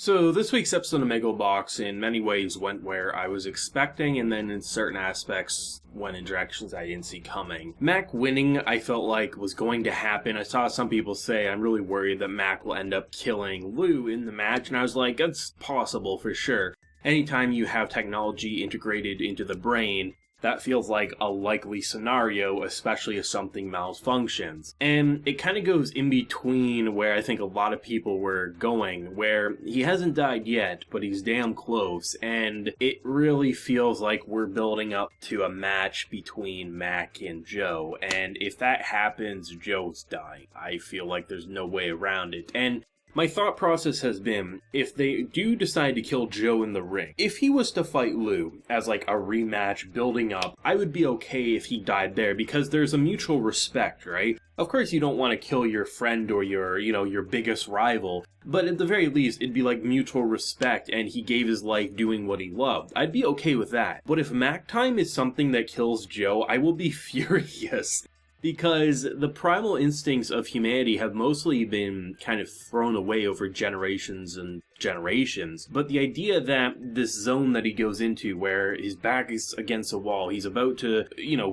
So this week's episode of Megalo Box in many ways went where I was expecting, and then in certain aspects went in directions I didn't see coming. Mac winning, I felt like, was going to happen. I saw some people say, I'm really worried that Mac will end up killing Lou in the match, and I was like, that's possible for sure. Anytime you have technology integrated into the brain, that feels like a likely scenario, especially if something malfunctions. And it kind of goes in between where I think a lot of people were going, where he hasn't died yet, but he's damn close, and it really feels like we're building up to a match between Mac and Joe, and if that happens, Joe's dying. I feel like there's no way around it. And my thought process has been, if they do decide to kill Joe in the ring, if he was to fight Lou as like a rematch building up, I would be okay if he died there because there's a mutual respect, right? Of course you don't want to kill your friend or your biggest rival, but at the very least it'd be like mutual respect and he gave his life doing what he loved. I'd be okay with that. But if Mac time is something that kills Joe, I will be furious. Because the primal instincts of humanity have mostly been kind of thrown away over generations and generations. But the idea that this zone that he goes into where his back is against a wall, he's about to,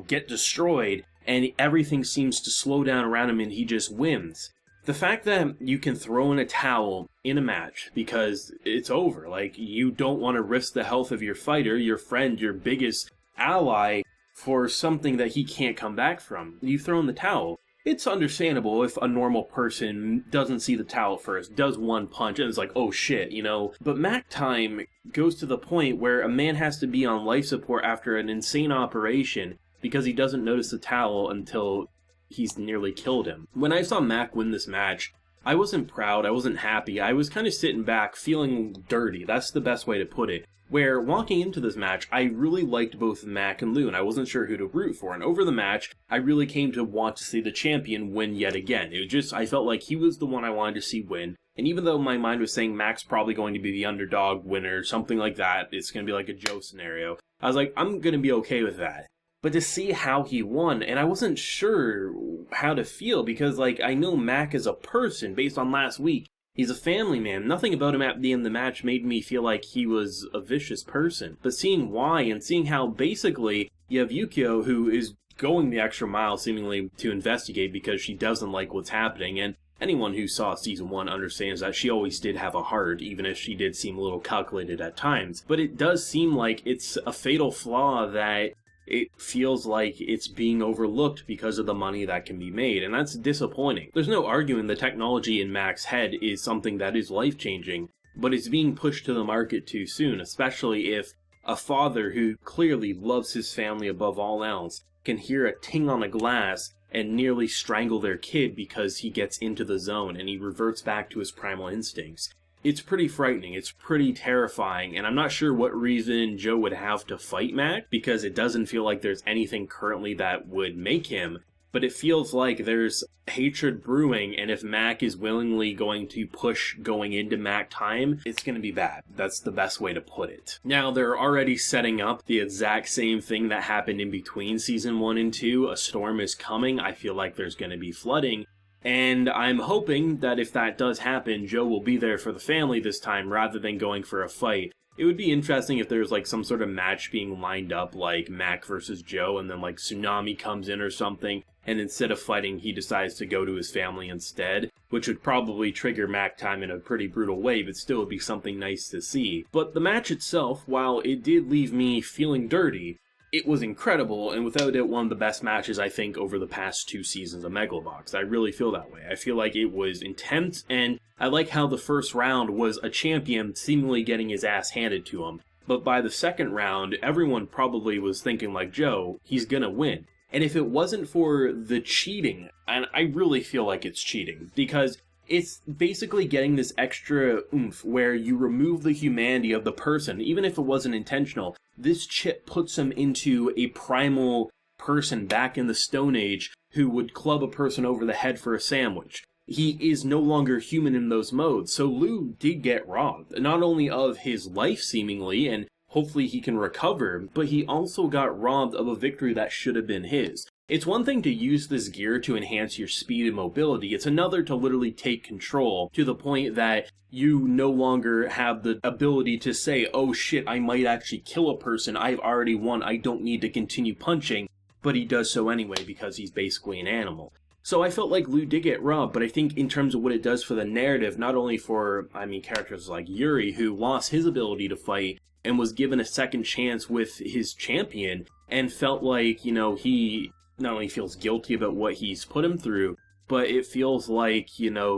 get destroyed, and everything seems to slow down around him and he just wins. The fact that you can throw in a towel in a match because it's over, like you don't want to risk the health of your fighter, your friend, your biggest ally, for something that he can't come back from. You throw in the towel. It's understandable if a normal person doesn't see the towel first, does one punch, and is like, oh shit, But Mac time goes to the point where a man has to be on life support after an insane operation because he doesn't notice the towel until he's nearly killed him. When I saw Mac win this match, I wasn't proud, I wasn't happy, I was kind of sitting back feeling dirty. That's the best way to put it. Where, walking into this match, I really liked both Mac and Lou, and I wasn't sure who to root for. And over the match, I really came to want to see the champion win yet again. I felt like he was the one I wanted to see win. And even though my mind was saying Mac's probably going to be the underdog winner, something like that, it's going to be like a Joe scenario, I was like, I'm going to be okay with that. But to see how he won, and I wasn't sure how to feel, because, I know Mac as a person, based on last week. He's a family man. Nothing about him at the end of the match made me feel like he was a vicious person. But seeing why and seeing how basically you have Yukio who is going the extra mile seemingly to investigate because she doesn't like what's happening. And anyone who saw season 1 understands that she always did have a heart, even if she did seem a little calculated at times. But it does seem like it's a fatal flaw that it feels like it's being overlooked because of the money that can be made, and that's disappointing. There's no arguing the technology in Mac's head is something that is life-changing, but it's being pushed to the market too soon, especially if a father who clearly loves his family above all else can hear a ting on a glass and nearly strangle their kid because he gets into the zone and he reverts back to his primal instincts. It's pretty frightening, it's pretty terrifying, and I'm not sure what reason Joe would have to fight Mac, because it doesn't feel like there's anything currently that would make him, but it feels like there's hatred brewing, and if Mac is willingly going to push going into Mac time, it's going to be bad. That's the best way to put it. Now, they're already setting up the exact same thing that happened in between Season 1 and 2. A storm is coming, I feel like there's going to be flooding, and I'm hoping that if that does happen, Joe will be there for the family this time rather than going for a fight. It would be interesting if there's some sort of match being lined up, like Mac versus Joe, and then Tsunami comes in or something, and instead of fighting, he decides to go to his family instead, which would probably trigger Mac time in a pretty brutal way, but still would be something nice to see. But the match itself, while it did leave me feeling dirty, it was incredible, and without it, one of the best matches, I think, over the past 2 seasons of Megalo Box. I really feel that way. I feel like it was intense, and I like how the first round was a champion seemingly getting his ass handed to him. But by the second round, everyone probably was thinking like Joe, he's gonna win. And if it wasn't for the cheating, and I really feel like it's cheating, because it's basically getting this extra oomph where you remove the humanity of the person, even if it wasn't intentional. This chip puts him into a primal person back in the Stone Age who would club a person over the head for a sandwich. He is no longer human in those modes, so Lou did get robbed, not only of his life seemingly, and hopefully he can recover, but he also got robbed of a victory that should have been his. It's one thing to use this gear to enhance your speed and mobility, it's another to literally take control to the point that you no longer have the ability to say, oh shit, I might actually kill a person, I've already won, I don't need to continue punching, but he does so anyway because he's basically an animal. So I felt like Liu did get robbed, but I think in terms of what it does for the narrative, not only for, characters like Yuri, who lost his ability to fight and was given a second chance with his champion, and felt like, he not only feels guilty about what he's put him through, but it feels like,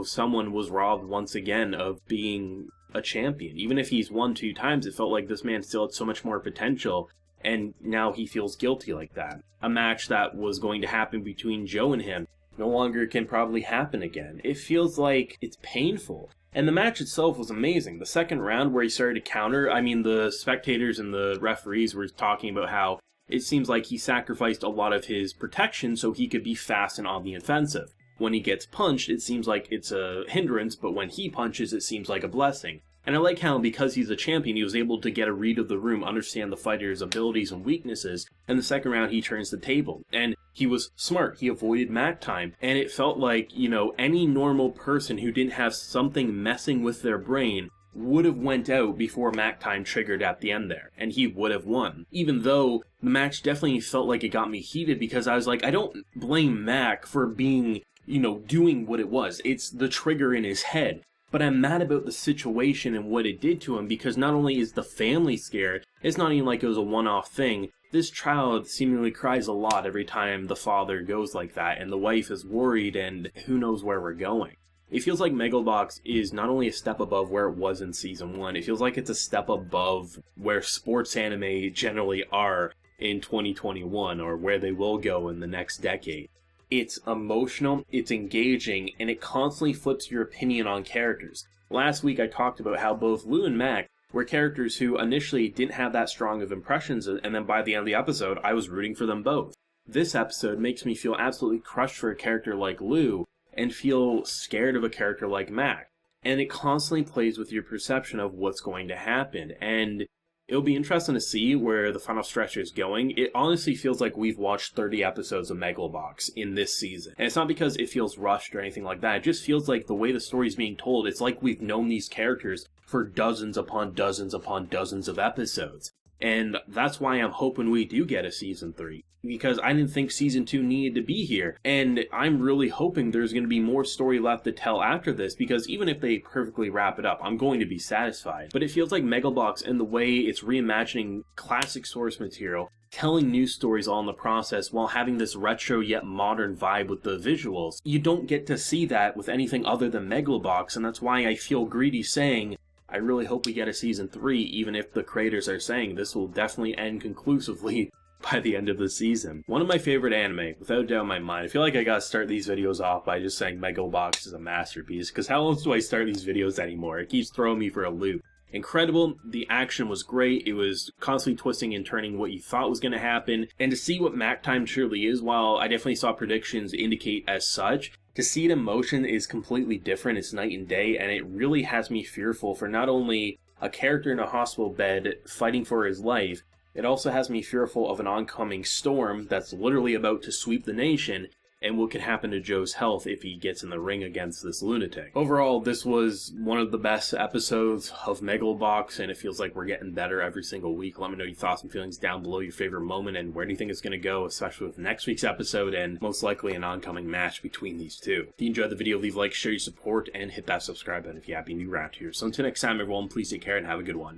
someone was robbed once again of being a champion. Even if he's won 2 times, it felt like this man still had so much more potential, and now he feels guilty like that. A match that was going to happen between Joe and him no longer can probably happen again. It feels like it's painful. And the match itself was amazing. The second round where he started to counter, the spectators and the referees were talking about how it seems like he sacrificed a lot of his protection so he could be fast and on the offensive. When he gets punched, it seems like it's a hindrance, but when he punches, it seems like a blessing. And I like how, because he's a champion, he was able to get a read of the room, understand the fighter's abilities and weaknesses, and the second round he turns the table. And he was smart, he avoided mat time, and it felt like, any normal person who didn't have something messing with their brain would have went out before mat time triggered at the end there, and he would have won. Even though the match definitely felt like it got me heated, because I was like, I don't blame Mac for being, doing what it was. It's the trigger in his head. But I'm mad about the situation and what it did to him, because not only is the family scared, it's not even like it was a one-off thing. This child seemingly cries a lot every time the father goes like that, and the wife is worried, and who knows where we're going. It feels like Megalo Box is not only a step above where it was in Season 1, it feels like it's a step above where sports anime generally are in 2021, or where they will go in the next decade. It's emotional, it's engaging, and it constantly flips your opinion on characters. Last week I talked about how both Liu and Mac were characters who initially didn't have that strong of impressions, and then by the end of the episode, I was rooting for them both. This episode makes me feel absolutely crushed for a character like Liu, and feel scared of a character like Mac. And it constantly plays with your perception of what's going to happen, and it'll be interesting to see where the final stretch is going. It honestly feels like we've watched 30 episodes of Megalo Box in this season. And it's not because it feels rushed or anything like that. It just feels like the way the story's being told, it's like we've known these characters for dozens upon dozens upon dozens of episodes. And that's why I'm hoping we do get a Season 3. Because I didn't think Season 2 needed to be here. And I'm really hoping there's going to be more story left to tell after this, because even if they perfectly wrap it up, I'm going to be satisfied. But it feels like Megalo Box, and the way it's reimagining classic source material, telling new stories all in the process while having this retro yet modern vibe with the visuals. You don't get to see that with anything other than Megalo Box, and that's why I feel greedy saying, I really hope we get a Season 3, even if the creators are saying this will definitely end conclusively by the end of the season. One of my favorite anime, without a doubt in my mind. I feel like I gotta start these videos off by just saying Megalo Box is a masterpiece, because how else do I start these videos anymore? It keeps throwing me for a loop. Incredible, the action was great, it was constantly twisting and turning what you thought was going to happen, and to see what Mac time truly is, while I definitely saw predictions indicate as such, to see it in motion is completely different, it's night and day, and it really has me fearful for not only a character in a hospital bed fighting for his life, it also has me fearful of an oncoming storm that's literally about to sweep the nation, and what could happen to Joe's health if he gets in the ring against this lunatic. Overall, this was one of the best episodes of Megalo Box, and it feels like we're getting better every single week. Let me know your thoughts and feelings down below, your favorite moment, and where do you think it's going to go, especially with next week's episode, and most likely an oncoming match between these two. If you enjoyed the video, leave a like, share your support, and hit that subscribe button if you happen to be new around here. So until next time, everyone, please take care and have a good one.